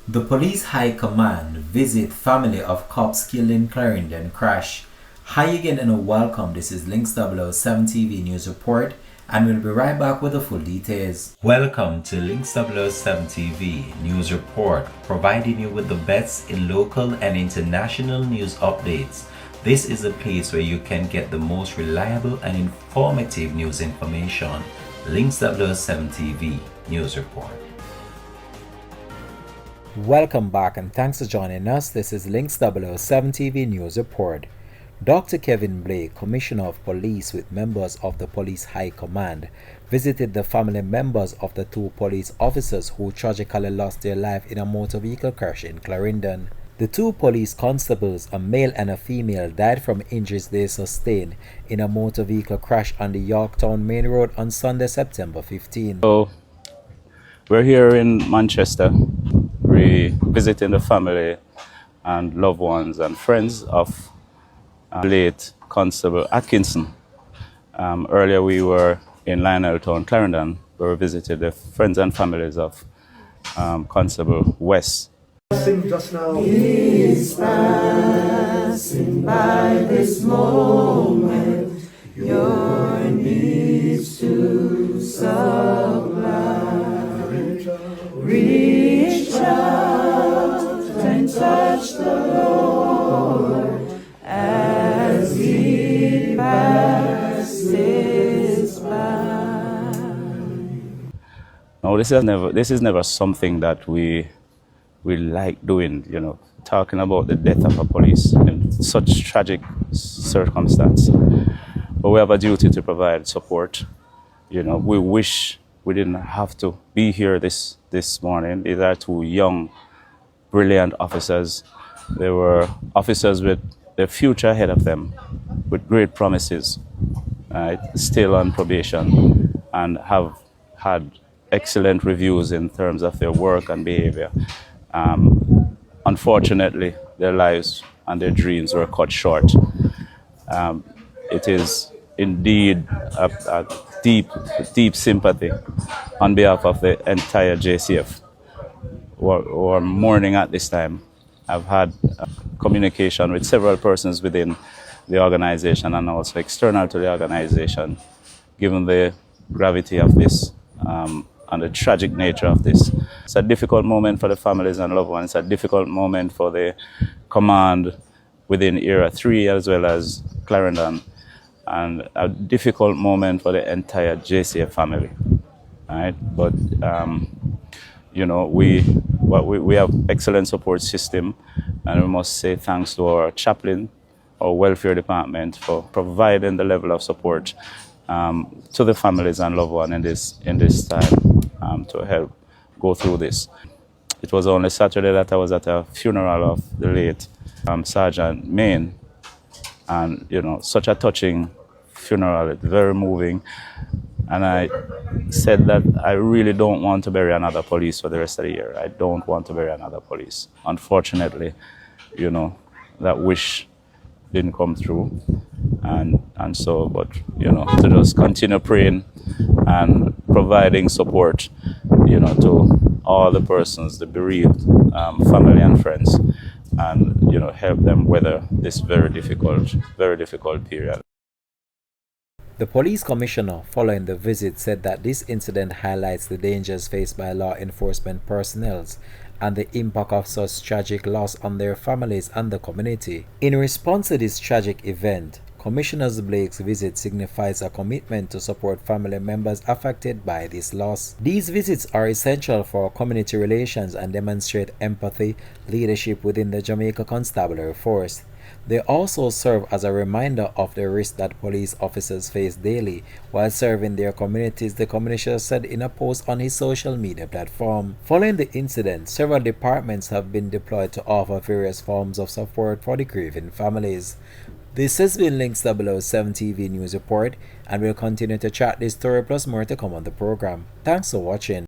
The Police High Command visit family of cops killed in Clarendon crash. Hi again and welcome. This is Links 007 TV News Report and we'll be right back with the full details. Welcome to Links 007 TV News Report, providing you with the best in local and international news updates. This is a place where you can get the most reliable and informative news information. Links 007 TV News Report. Welcome back and thanks for joining us. This is Links 007 TV News Report. Dr. Kevin Blake, Commissioner of Police with members of the Police High Command, visited the family members of the two police officers who tragically lost their life in a motor vehicle crash in Clarendon. The two police constables, a male and a female, died from injuries they sustained in a motor vehicle crash on the Yorktown Main Road on Sunday, September 15. So, we're here in Manchester, visiting the family and loved ones and friends of late Constable Atkinson. Earlier we were in Lioneltown, Clarendon, where we visited the friends and families of Constable West. Sing just now. He's passing by this moment, your needs to supply. Reach out and touch the Lord as He passes by. No, this is never something that we like doing, you know, talking about the death of a police in such tragic circumstance. But we have a duty to provide support. You know, we wish we didn't have to be here this morning. These are two young, brilliant officers. They were officers with their future ahead of them, with great promises, still on probation, and have had excellent reviews in terms of their work and behavior. Unfortunately, their lives and their dreams were cut short. It is indeed a deep sympathy on behalf of the entire JCF who are mourning at this time. I've had communication with several persons within the organization and also external to the organization, given the gravity of this and the tragic nature of this. It's a difficult moment for the families and loved ones. It's a difficult moment for the command within Era 3 as well as Clarendon, and a difficult moment for the entire JCF family. Right? But you know, we have excellent support system, and we must say thanks to our chaplain, our welfare department, for providing the level of support to the families and loved ones in this time to help go through this. It was only Saturday that I was at a funeral of the late Sergeant Main, and you know, such a touching funeral. It's very moving, and I said that I really don't want to bury another police for the rest of the year. I don't want to bury another police. Unfortunately, you know, that wish didn't come through, and so, but you know, to just continue praying and providing support, you know, to all the persons, the bereaved family and friends, and you know, help them weather this very difficult period. The police commissioner following the visit said that this incident highlights the dangers faced by law enforcement personnel and the impact of such tragic loss on their families and the community. In response to this tragic event, Commissioner Blake's visit signifies a commitment to support family members affected by this loss. These visits are essential for community relations and demonstrate empathy, leadership within the Jamaica Constabulary Force. They also serve as a reminder of the risk that police officers face daily while serving their communities, the commissioner said in a post on his social media platform. Following the incident, several departments have been deployed to offer various forms of support for the grieving families. This has been Links 007 TV News Report, and we'll continue to track this story plus more to come on the program. Thanks for watching.